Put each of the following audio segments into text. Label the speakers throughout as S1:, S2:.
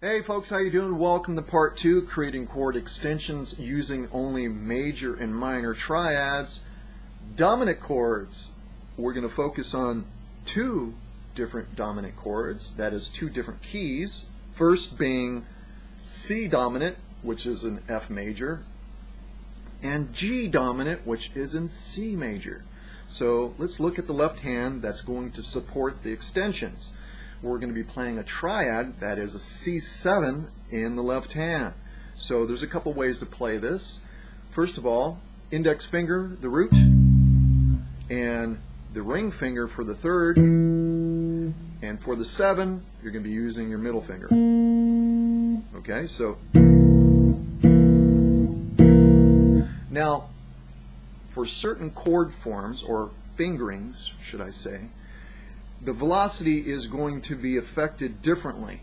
S1: Hey folks, how you doing? Welcome to part 2, creating chord extensions using only major and minor triads, dominant chords. We're going to focus on 2 different dominant chords, that is 2 different keys. First being C dominant, which is in F major, and G dominant, which is in C major. So let's look at the left hand that's going to support the extensions. We're going to be playing a triad, that is a C7 in the left hand. So there's a couple ways to play this. First of all, index finger, the root, and the ring finger for the third, and for the 7, you're going to be using your middle finger. Okay, so now for certain chord forms, or fingerings, should I say, the velocity is going to be affected differently.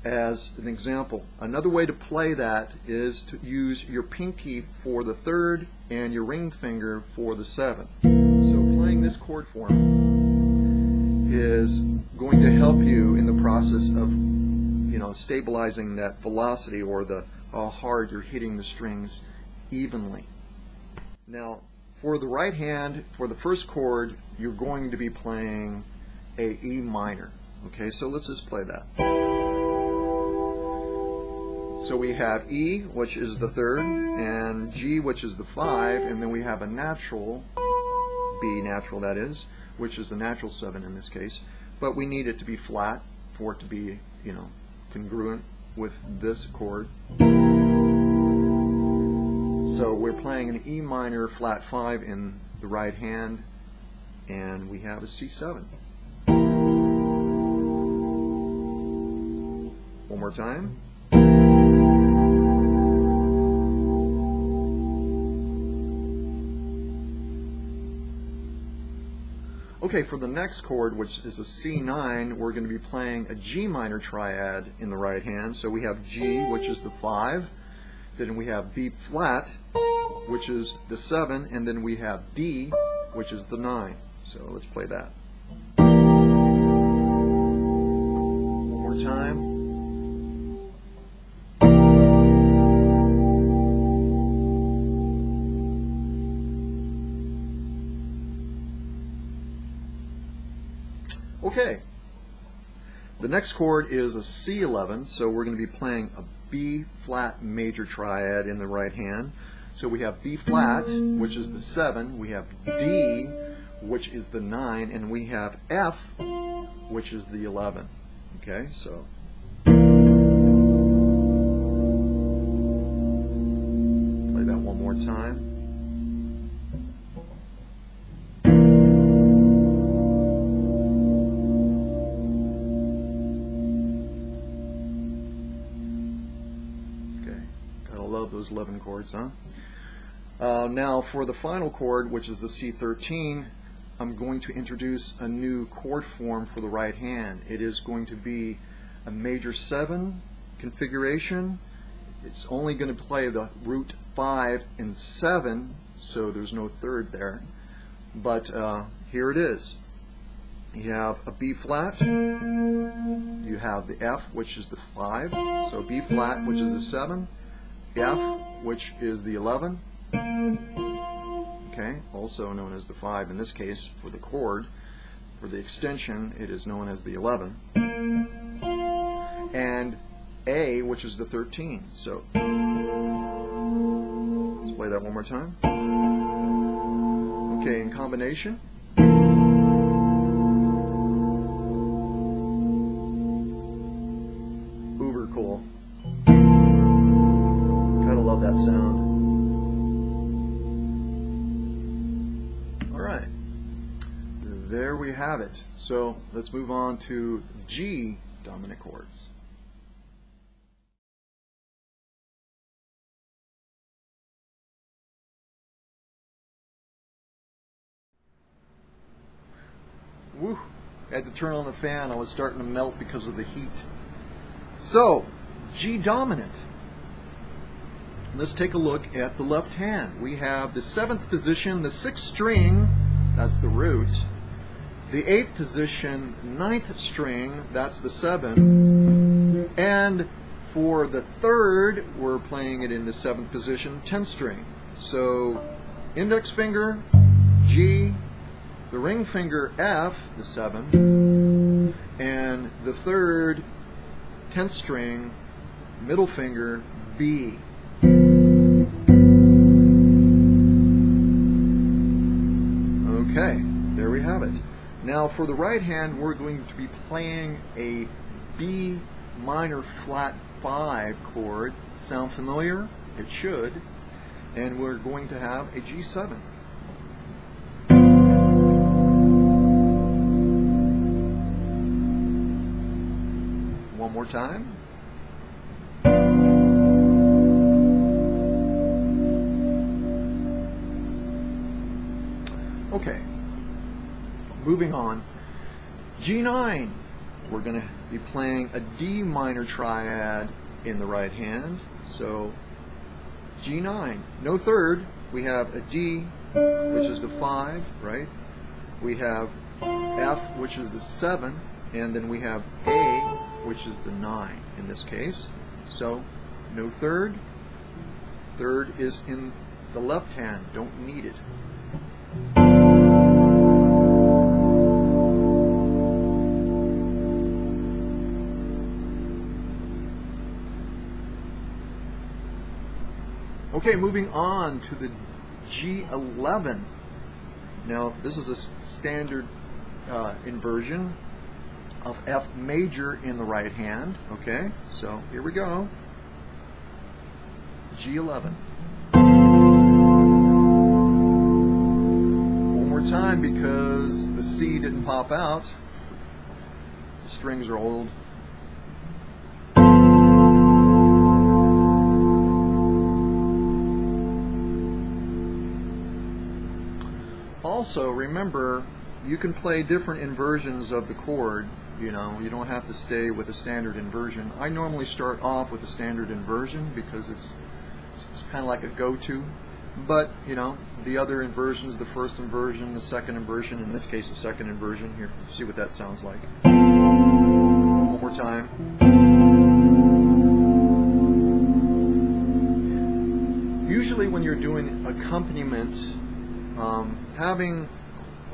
S1: As an example, another way to play that is to use your pinky for the third and your ring finger for the 7. So playing this chord form is going to help you in the process of, stabilizing that velocity, or how hard you're hitting the strings evenly. Now, for the right hand, for the first chord, you're going to be playing a E minor. Okay, so let's just play that. So we have E, which is the third, and G, which is the 5, and then we have a natural, B natural that is, which is the natural 7 in this case, but we need it to be flat for it to be, congruent with this chord. So we're playing an E minor flat 5 in the right hand, and we have a C7. One more time. Okay, for the next chord, which is a C9, we're going to be playing a G minor triad in the right hand. So we have G, which is the 5. Then we have B flat, which is the 7, and then we have D, which is the 9. So let's play that. One more time. Okay. The next chord is a C11, so we're going to be playing a B flat major triad in the right hand. So we have B flat, which is the 7, we have D, which is the 9, and we have F, which is the 11. Okay, so play that one more time. Love those 11 chords, huh? Now for the final chord, which is the C13, I'm going to introduce a new chord form for the right hand. It is going to be a major 7 configuration. It's only going to play the root 5 and 7, so there's no third there. But here it is. You have a B flat, you have the F, which is the 5, so B flat, which is the 7, F, which is the 11, okay, also known as the 5 in this case for the chord. For the extension, it is known as the 11, and A, which is the 13. So let's play that one more time. Okay, in combination. Uber cool. Love that sound. Alright, there we have it. So let's move on to G dominant chords. Woo! I had to turn on the fan. I was starting to melt because of the heat. So, G dominant. Let's take a look at the left hand. We have the 7th position, the 6th string, that's the root. The 8th position, 9th string, that's the 7. And for the third, we're playing it in the 7th position, 10th string. So index finger, G, the ring finger, F, the 7, and the third, 10th string, middle finger, B. Okay, there we have it. Now for the right hand, we're going to be playing a B minor flat 5 chord. Sound familiar? It should. And we're going to have a G7. One more time. Okay, moving on. G9, we're going to be playing a D minor triad in the right hand. So G9, no third. We have a D, which is the 5, right? We have F, which is the 7, and then we have A, which is the 9 in this case. So no third. Third is in the left hand. Don't need it. Okay, moving on to the G11. Now, this is a standard inversion of F major in the right hand. Okay, so here we go. G11. One more time because the C didn't pop out. The strings are old. Also, remember, you can play different inversions of the chord. You know, you don't have to stay with a standard inversion. I normally start off with a standard inversion because it's kind of like a go-to. But, you know, the other inversions, the first inversion, the second inversion, in this case the second inversion. Here, see what that sounds like. One more time. Usually when you're doing accompaniment, having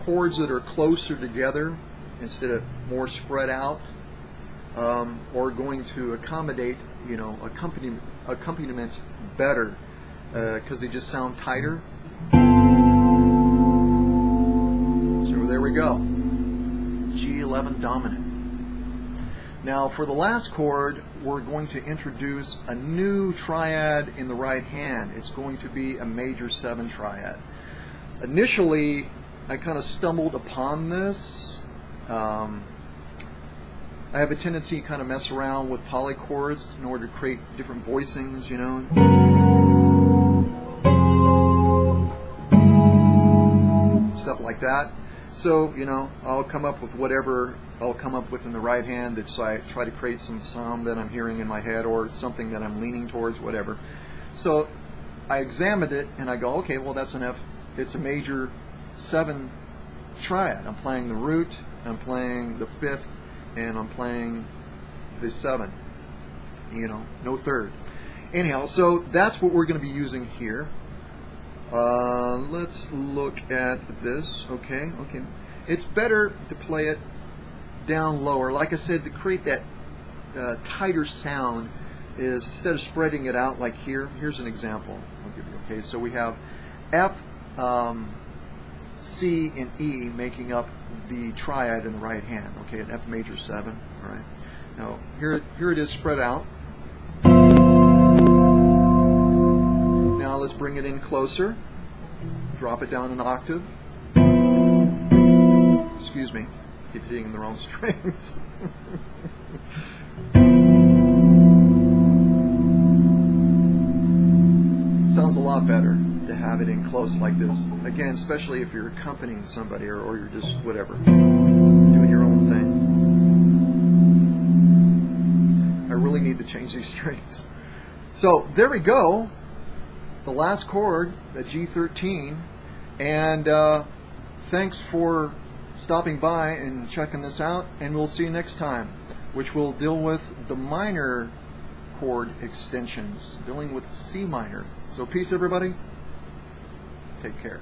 S1: chords that are closer together instead of more spread out, or going to accommodate, you know, accompaniment better, because they just sound tighter. So there we go. G11 dominant. Now for the last chord, we're going to introduce a new triad in the right hand. It's going to be a major 7 triad. Initially, I kind of stumbled upon this. I have a tendency to kind of mess around with polychords in order to create different voicings, you know. Stuff like that. So, you know, I'll come up with whatever I'll come up with in the right hand that I try to create some sound that I'm hearing in my head or something that I'm leaning towards, whatever. So I examined it and I go, okay, well that's an F. It's a major 7 triad. I'm playing the root, I'm playing the 5th, and I'm playing the 7. You know, no third. Anyhow, so that's what we're going to be using here. Let's look at this. Okay. It's better to play it down lower. Like I said, to create that tighter sound is instead of spreading it out like here. Here's an example. I'll give you. Okay, so we have F, C, and E making up the triad in the right hand. Okay, an F major 7. All right. Now here it is spread out. Now let's bring it in closer. Drop it down an octave. Excuse me, keep hitting the wrong strings. Sounds a lot better to have it in close like this. Again, especially if you're accompanying somebody or you're just whatever, doing your own thing. I really need to change these strings. So there we go. The last chord, the G13, and thanks for stopping by and checking this out, and we'll see you next time. which will deal with the minor chord extensions, dealing with C minor. So peace, everybody. Take care.